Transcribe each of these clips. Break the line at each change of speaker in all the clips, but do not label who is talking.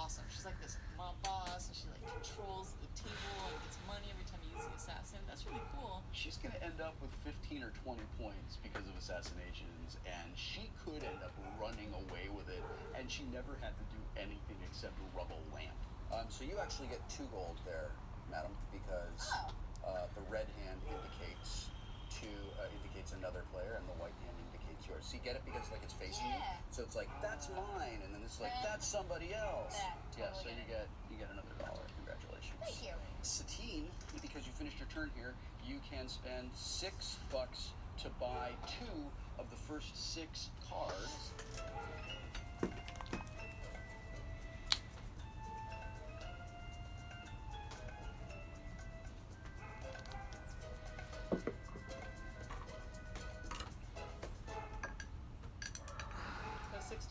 awesome. She's like this mob boss, and she like controls the table and gets money every time you use the assassin. That's really cool.
She's going to end up with 15 or 20 points because of assassinations, and she could end up running away with it, and she never had to do anything except rub a lamp.
So you actually get 2 gold there, madam, because the red hand indicates another player, and the white hand indicates yours. So you get it because like it's facing you. So it's like that's mine, and then it's like that's somebody else.
Yeah, so you get another $1. Congratulations.
Thank you.
Satine, because you finished your turn here, you can spend $6 to buy 2 of the first 6 cards.
$6.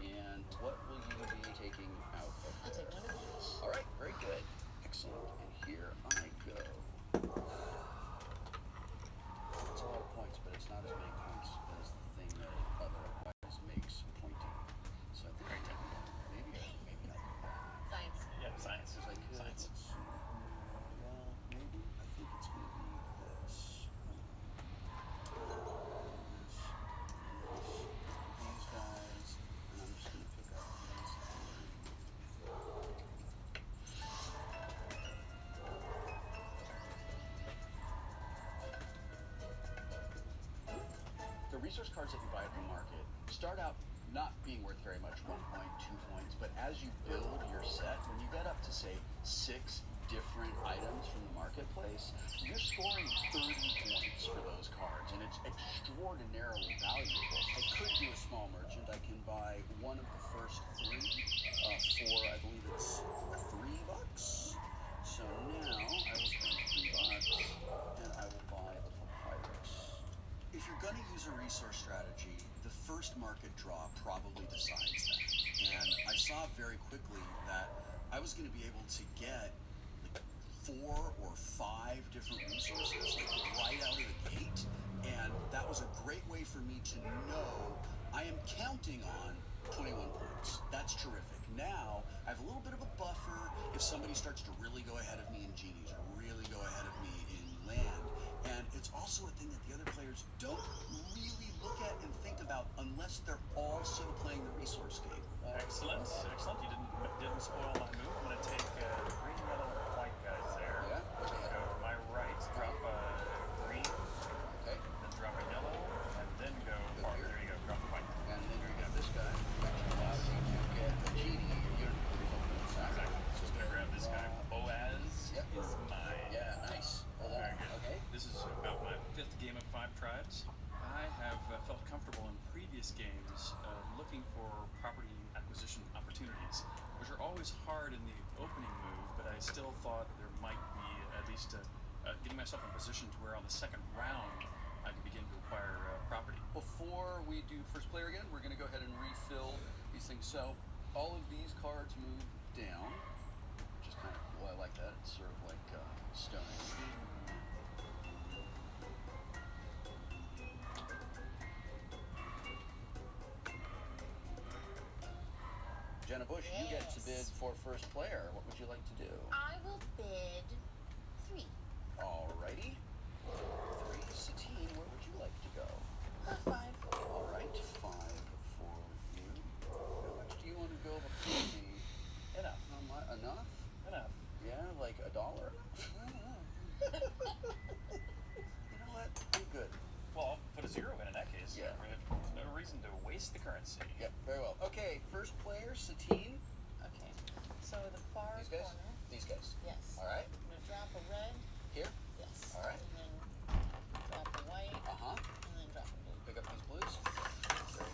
And what will you be taking out of
I'll
there?
take one of these.
All right, very good. Excellent. And here I go. It's a lot of points, but it's not as many points as the thing that otherwise makes pointing. So I think I take maybe not.
Science.
Yeah, science.
Because I could.
Science.
Let's see. Well, maybe. I think it's maybe this. These guys, and I'm just going to pick up these 3. The resource cards that you buy at the market start out not being worth very much, 1 point, 2 points, but as you build your set, when you get up to, say, 6 different items from the marketplace, you're scoring 30 points for those cards, and it's extraordinarily valuable. I could do a small merchant. I can buy one of the first 3 for, I believe it's $3. So now I will spend $3, and I will buy the papyrus. If you're going to use a resource strategy, the first market draw probably decides that. And I saw very quickly that I was going to be able to get like 4 or 5 different resources like right out of the gate. And that was a great way for me to know I am counting on 21 points. That's terrific. Now I have a little bit of a buffer if somebody starts to really go ahead of me in genies or really go ahead of me in land. And it's also a thing that the other players don't really look at and think about unless they're also playing the resource game.
Excellent, excellent. You didn't spoil my move. I'm going to take green, yellow, and white guys there.
Yeah.
Go to my right, drop a green,
Okay.
then drop a yellow, and then go far. There you go, drop a white.
And then you got this guy, which allows you to get a genie. You don't need to open this out.
Exactly. So I'm going to grab this guy. Boaz
Yep.
is mine.
Yeah, nice. Hold on.
Very good.
Okay.
This is about my 5th game of 5 tribes. I have felt comfortable in previous games looking for property acquisition opportunities, which are always hard in the opening move, but I still thought there might be at least getting myself in position to where on the second round I could begin to acquire property.
Before we do first player again, we're going to go ahead and refill these things. So all of these cards move down, which is kind of cool. I like that. It's sort of like stone. Jenna Bush, you get to bid for first player. What would you like to do?
I will bid 3.
Alrighty. 3. Satine, where would you like to go?
5.
All right, 5 for you. How much do you want to go before me?
Enough.
Enough?
Enough.
Yeah, like $1? You know what? I'm good.
Well, I'll put a 0 in that case.
Yeah.
There's no reason to waste the currency.
Yep, very well. Okay, first player, Satine.
Okay. So the far
These guys?
corner.
These guys.
Yes.
All right.
I'm gonna drop a red.
Here?
Yes.
All right.
And then drop a white.
Uh-huh.
And then drop a blue.
Pick up these blues.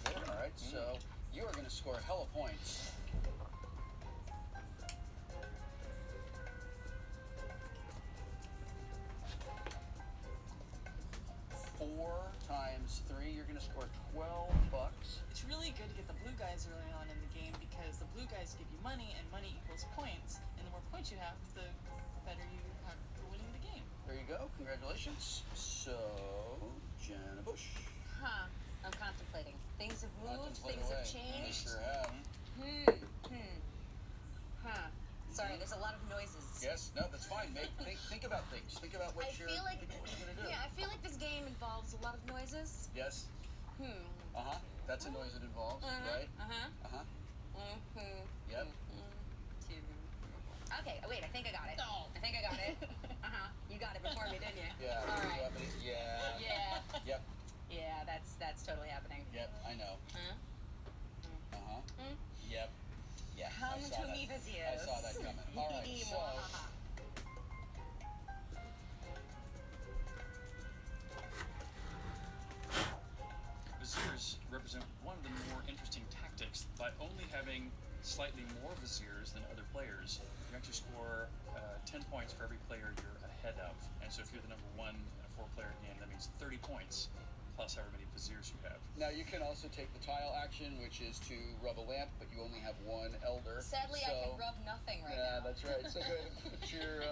Very good. All right, so you are going to score hella points. 4 times 3, you're going to score $12.
It's really good to get the blue guys early on in the game because the blue guys give you money and money equals points. And the more points you have, the better you have for winning the game.
There you go. Congratulations. So, Jenna Bush.
Huh. I'm contemplating. Things have moved.
Contemplate
Things have
away. They
changed.
sure have.
Hmm.
about things. Think about what
I
you're
feel like,
what you're gonna do.
yeah, I feel like this game involves a lot of noises.
Yes. That's a noise it involves, right? Yep.
Okay, wait, I think I got it.
No.
I think I got it. You got it before me, didn't you?
Yeah.
All right.
Yeah.
Yeah.
Yep.
Yeah, that's totally happening.
Yep. I know. Yep. Yeah.
Come
I saw
to
that.
me, Viziers.
I saw that coming. All right. So.
Viziers represent one of the more interesting tactics. By only having slightly more Viziers than other players, you actually score 10 points for every player you're ahead of. And so if you're the number one in a 4-player game, that means 30 points plus however many Viziers you have.
Now you can also take the tile action, which is to rub a lamp, but you only have one elder.
Sadly, I can rub nothing right
Yeah,
now.
that's right. So go ahead and put your.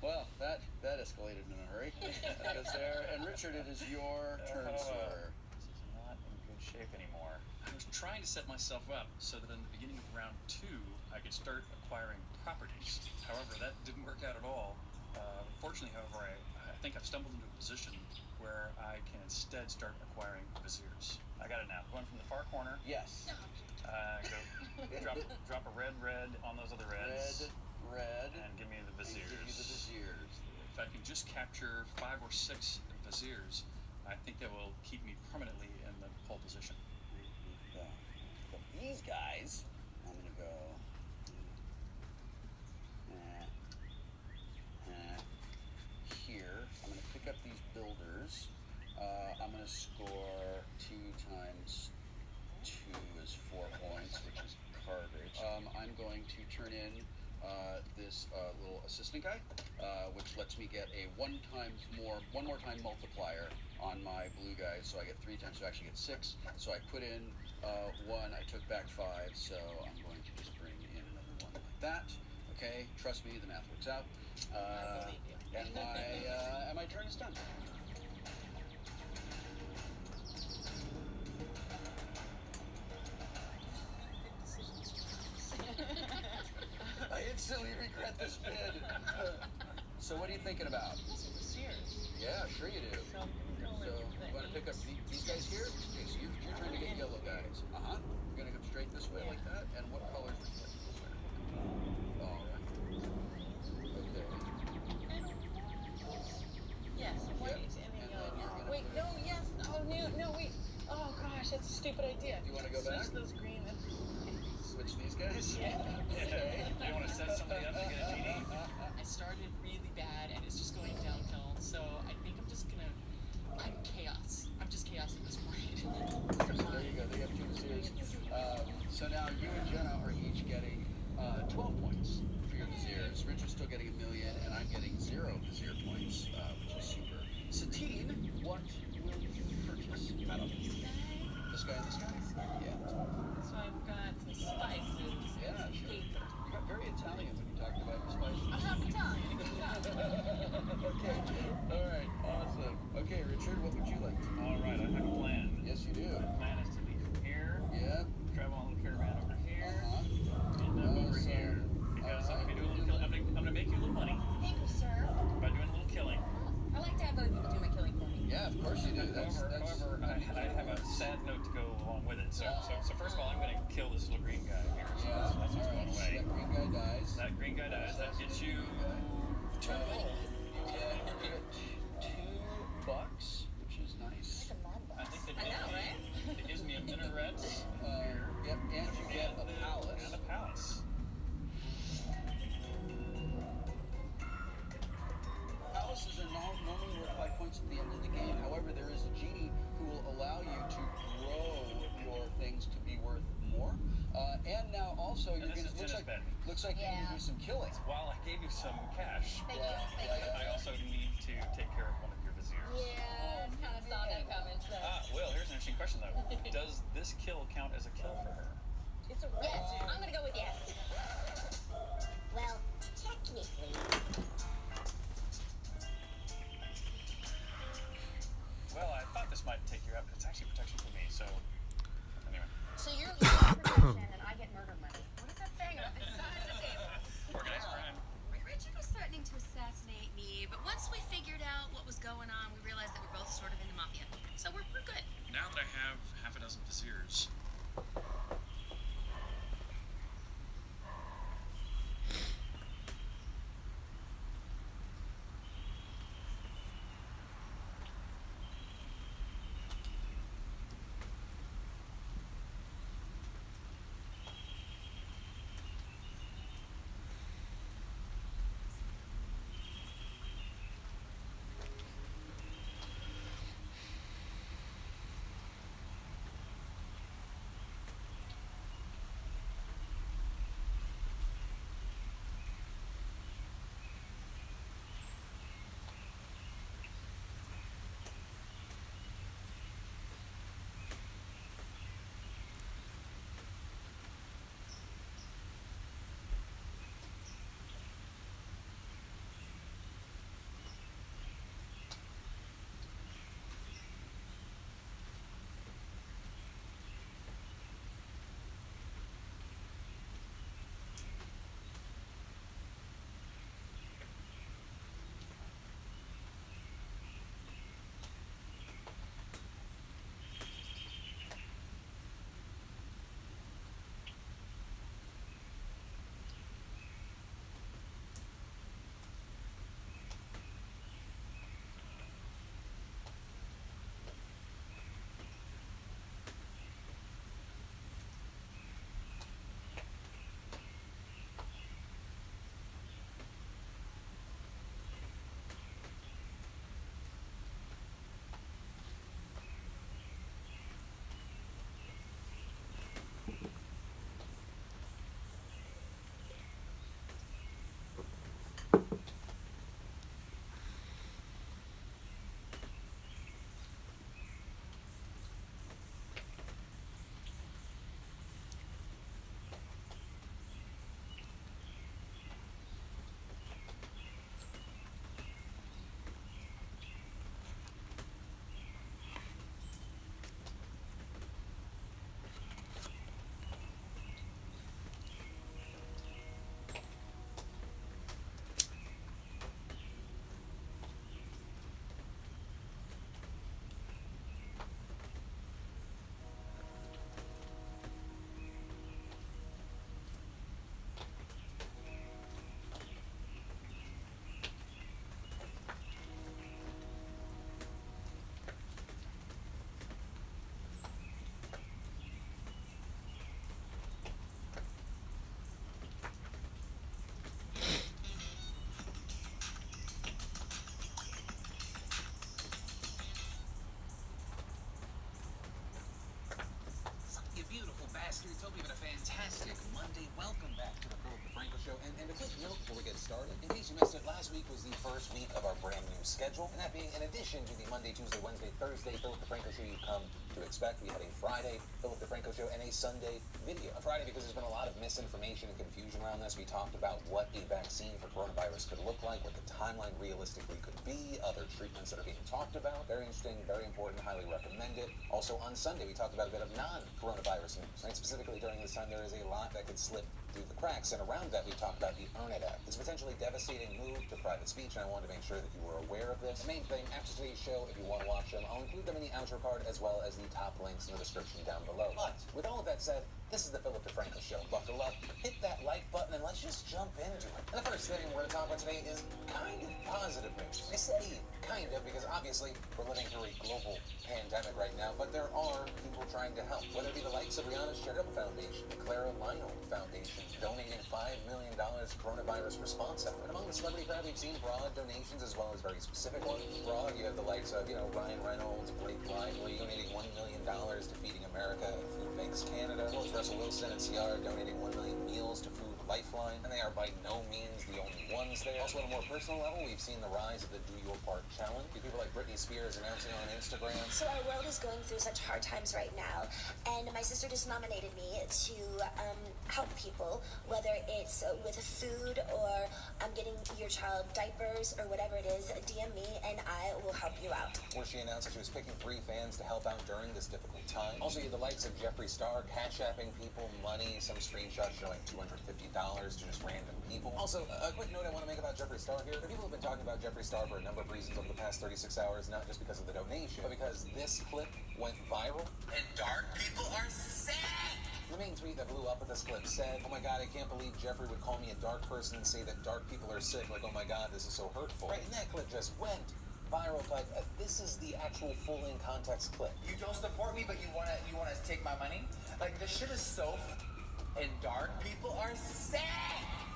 Well, that escalated in a hurry. Because there, and Richard, it is your turn, sir.
This is not in good shape anymore. I was trying to set myself up so that in the beginning of round 2, I could start acquiring properties. However, that didn't work out at all. Fortunately, however, I think I've stumbled into a position where I can instead start acquiring Viziers. I got it now. Going from the far corner.
Yes.
Go drop a red on those other reds.
Red.
And give me the
And
Viziers.
give you the Viziers.
If I can just capture 5 or 6 Viziers, I think that will keep me permanently in the pole position.
So these guys, I'm gonna go. Here, I'm gonna pick up these builders. I'm gonna score 2 times 2 is 4 points, which is garbage. I'm going to turn in this little assistant guy, which lets me get a one more time multiplier on my blue guys, so I get 3 times, so I actually get 6. So I put in 1, I took back 5, so I'm going to just bring in another 1 like that. Okay, trust me, the math works out.
I believe you.
And my turn is done. I instantly regret this bid. So what are you thinking about?
Viziers.
Yeah, sure you do.
So I'm gonna go
So
with
you want to pick up these guys here? Okay, so you're trying to get yellow guys. You're gonna come straight this way like that. And what colors would you like to wear? All right. Okay.
Yes, white and then
And
yellow.
you're gonna
Wait,
put-
no, yes. Oh, no, wait. Oh, gosh, that's a stupid idea.
Do you want to go back?
Switch those green and...
Switch these guys.
Yeah.
Okay.
Do you want to set somebody up to get a genie?
I started really bad and it's just going downhill. So I think I'm chaos. I'm just chaos at this point.
There you go. They have 2 Viziers. So now you and Jenna are each getting 12 points for your Viziers. Richard's still getting 1,000,000, and I'm getting 0 Vizier points, which is super. Satine, what will you purchase? I don't know. This guy and this guy? Yeah.
So I've got some spices.
Yeah,
and some
sure.
paper.
You got very Italian when you talked about your spices.
I'm half Italian. Good job.
Okay. All right. Awesome. Okay, Richard, what would you like to do?
All right, I have a plan.
Yes, you do.
The plan is to leave from here,
Yeah.
travel on a little caravan over here,
Uh-huh.
and over
So,
here. Because I'm gonna do a little killing. I'm gonna make you a little money
Thank you, sir.
by doing a little killing.
I like to have other people do my killing for me.
Yeah, of course you do.
However, I have a sad note to go along with it. So first of all, I'm going to kill this little green guy here. So
Yeah,
that's what's going
alright, so
away.
that green guy dies.
That green guy dies. That gets you 2 gold.
Yeah, you get $2, which is nice.
Like a mob
I
boss.
think that
I know, right?
it gives me a minaret here.
Yep, and you get a palace.
And a palace.
Palaces are normally worth 5 points at the end of the game. However, there is a genie who will allow you to grow your things to be worth more. And now also you're
this
gonna
is Jenna's bed.
looks like you're gonna do some killing.
While I gave you some cash,
Thank you. Thank you.
I also need to take care of one of your viziers.
Yeah, kind of saw that coming. So.
Will, here's an interesting question though. Does this kill count as a kill for her?
It's a
Yes, I'm gonna go with yes.
Well, technically,
Well, I thought this might take you out, but it's actually protection for me. So anyway,
So you're losing protection and I get murder money. What is that saying about this side of the table?
organized crime.
Richard was threatening to assassinate me Last week was the first week of our brand new schedule, and that being in addition to the Monday, Tuesday, Wednesday, Thursday Philip DeFranco show you've come to expect. We had a Friday Philip DeFranco show and a Sunday video. A Friday because there's been a lot of misinformation and confusion around this. We talked about what a vaccine for coronavirus could look like, what the timeline realistically could be, other treatments that are being talked about. Very interesting, very important, highly recommend it. Also on Sunday, we talked about a bit of non-coronavirus news. Right? Specifically during this time, there is a lot that could slip through the cracks, and around that we talked about the Earn It Act. It's a potentially devastating move to private speech, and I wanted to make sure that you were aware of this. The main thing, after today's show, if you want to watch them, I'll include them in the outro card as well as the top links in the description down below. But with all of that said, this is the Philip DeFranco show. Buckle up, hit that like button, and let's just jump into it. And the first thing we're going to talk about today is kind of positive news. I say kind of because obviously we're living through a global pandemic right now, but there are people trying to help. Whether it be the likes of Rihanna's Charitable Foundation, the Clara Lionel Foundation, donating $5 million to coronavirus response effort. And among the celebrity crowd, we've seen broad donations as well as very specific ones. Broad, you have the likes of, Ryan Reynolds, Blake Lively, donating $1 million to Feeding America and Food Banks Canada, as well as Russell Wilson and Ciara donating 1 million meals to Food Lifeline, and they are by no means the only ones there. Also, on a more personal level, we've seen the rise of the Do Your Part Challenge. People like Britney Spears announcing on Instagram.
So our world is going through such hard times right now, and my sister just nominated me to help people, whether it's with food or getting your child diapers or whatever it is. DM me and I will help you out.
Where she announced that she was picking 3 fans to help out during this difficult time. Also, you have the likes of Jeffree Star cash-apping people money, some screenshots showing $250 to just random people. Also, a quick note I want to make about Jeffree Star here. People have been talking about Jeffree Star for a number of reasons over the past 36 hours, not just because of the donation, but because this clip went viral. And dark people are sick! The main tweet that blew up with this clip said, "Oh my god, I can't believe Jeffree would call me a dark person and say that dark people are sick. Like, oh my god, this is so hurtful." Right, and that clip just went viral, but this is the actual full in context clip.
You don't support me, but you wanna take my money? Like, this shit is so and dark people are sick!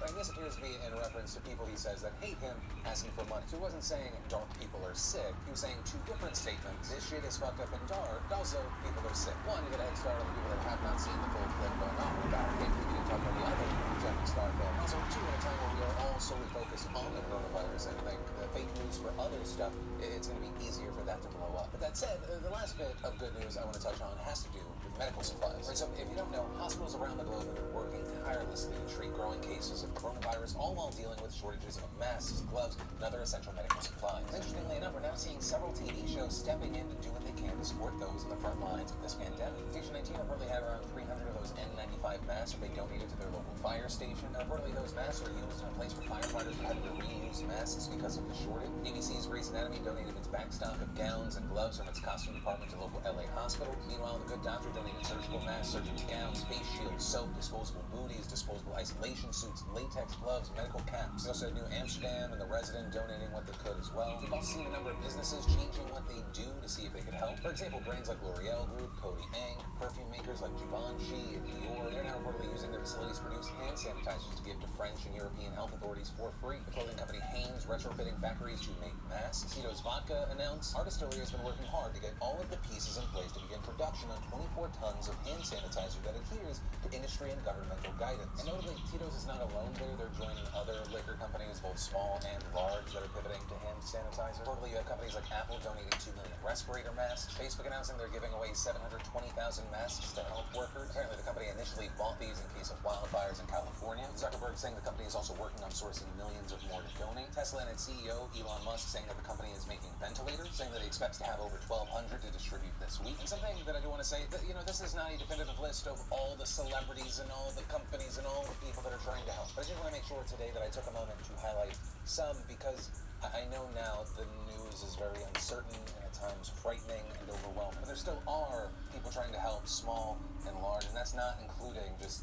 And this appears to be in reference to people he says that hate him asking for money. So he wasn't saying dark people are sick. He was saying 2 different statements. This shit is fucked up and dark. Also, people are sick. One, to get a head start on the people that have not seen the full clip going on about it. Maybe we can talk about the other Jeffree Star fan. Also, 2, at a time where we are all solely focused on the coronavirus and like the fake news for other stuff, it's going to be easier for that to blow up. But that said, the last bit of good news I want to touch on has to do with medical supplies. Right, so if you don't know, hospitals around the globe have been working tirelessly to treat growing cases of coronavirus, all while dealing with shortages of masks, gloves, and other essential medical supplies. Interestingly enough, we're now seeing several TV shows stepping in to do what they can to support those on the front lines of this pandemic. Station 19 reportedly had around 300 of those N95 masks that they donated to their local fire station. And reportedly, those masks were used in a place where firefighters were having to reuse masks because of the shortage. ABC's Grey's Anatomy donated its backstock of gowns and gloves from its costume department to local LA hospitals. Meanwhile, The Good Doctor donated surgical masks, surgical gowns, face shields, soap, disposable booties, disposable isolation suits, latex gloves, medical caps. We also had New Amsterdam and The Resident donating what they could as well. We've also seen a number of businesses changing what they do to see if they could help. For example, brands like L'Oreal Group, Cody Ang, perfume makers like Givenchy and Dior, they're now reportedly using their facilities to produce hand sanitizers to give to French and European health authorities for free. The clothing company Hanes retrofitting factories to make masks. Tito's Vodka announced our distillery has been working hard to get all of the pieces in place to begin production on 24 tons of hand sanitizer that adheres to industry and governmental guidance. And notably, Tito's is not alone there. They're joining other liquor companies, both small and large, that are pivoting to hand sanitizer. Reportedly, you have companies like Apple donating 2 million respirator masks. Facebook announcing they're giving away 720,000 masks to health workers. Apparently, the company initially bought these in case of wildfires in California. Zuckerberg saying the company is also working on sourcing millions of more to donate. Tesla and its CEO, Elon Musk, saying that the company is making ventilators, saying that he expects to have over 1,200 to distribute this week. And something that I do want to say, that, this is not a definitive list of all the celebrities and all the companies and all the people that are trying to help. But I just want to make sure today that I took a moment to highlight some, because I know now the news is very uncertain and at times frightening and overwhelming. But there still are people trying to help, small and large, and that's not including just...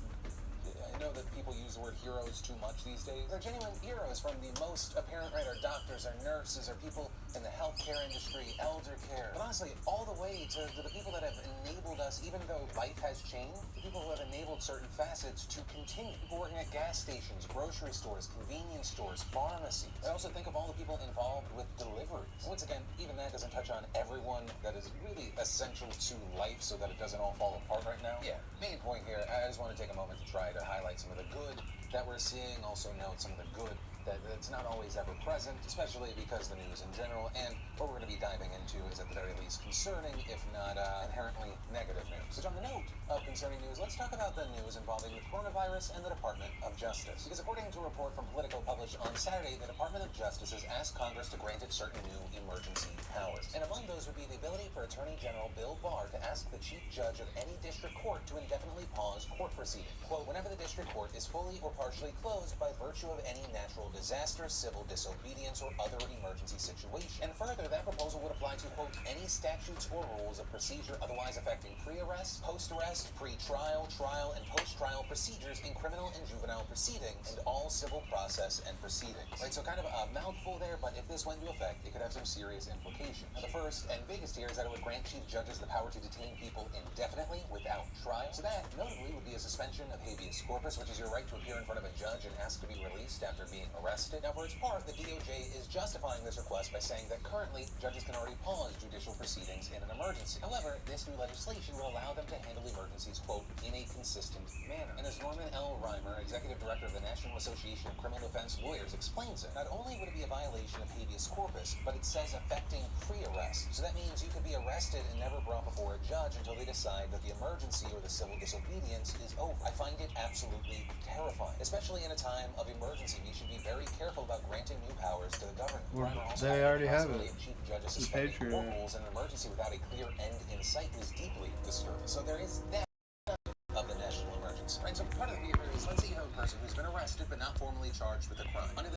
I know that people use the word heroes too much these days. They're genuine heroes, from the most apparent, right, are doctors, are nurses, are people in the healthcare industry, elder care. But honestly, all the way to the people that have enabled us, even though life has changed, the people who have enabled certain facets to continue. People working at gas stations, grocery stores, convenience stores, pharmacies. I also think of all the people involved with deliveries. Once again, even that doesn't touch on everyone that is really essential to life so that it doesn't all fall apart right now. Yeah, main point here, I just want to take a moment to try to highlight some of the good that we're seeing, also note some of the good that's not always ever present, especially because the news in general, and what we're going to be diving into is at the very least concerning, if not inherently negative news. Which on the note of concerning news, let's talk about the news involving the coronavirus and the Department of Justice. Because according to a report from Politico published on Saturday, the Department of Justice has asked Congress to grant it certain new emergency powers. And among those would be the ability for Attorney General Bill Barr to ask the Chief Judge of any district court to indefinitely pause court proceedings. Quote, whenever the district court is fully or partially closed by virtue of any natural disaster, civil disobedience, or other emergency situation. And further, that proposal would apply to, quote, any statutes or rules of procedure otherwise affecting pre-arrest, post-arrest, pre-trial, trial, and post-trial procedures in criminal and juvenile proceedings, and all civil process and proceedings. Right, so kind of a mouthful there, but if this went into effect, it could have some serious implications. Now, the first and biggest here is that it would grant chief judges the power to detain people indefinitely without trial. So that, notably, would be a suspension of habeas corpus, which is your right to appear in front of a judge and ask to be released after being arrested. Now, for its part, the DOJ is justifying this request by saying that currently, judges can already pause judicial proceedings in an emergency. However, this new legislation will allow them to handle emergencies, quote, in a consistent manner. And as Norman L. Reimer, Executive Director of the National Association of Criminal Defense Lawyers, explains it, not only would it be a violation of habeas corpus, but it says affecting pre-arrest. So that means you could be arrested and never brought before a judge until they decide that the emergency or the civil disobedience is over. I find it absolutely terrifying. Especially in a time of emergency, we should be very careful about granting new powers to the government.
Well,
Reimer also
they
added
already
the
have
possibility
it.
of chief judges
The
suspending
Patriot
court
Act.
rules in an emergency without a clear end in sight is deeply disturbing. So there is that of the national emergency. Right, so part of the behavior is, let's say you have a person who's been arrested but not formally charged with a crime. Under the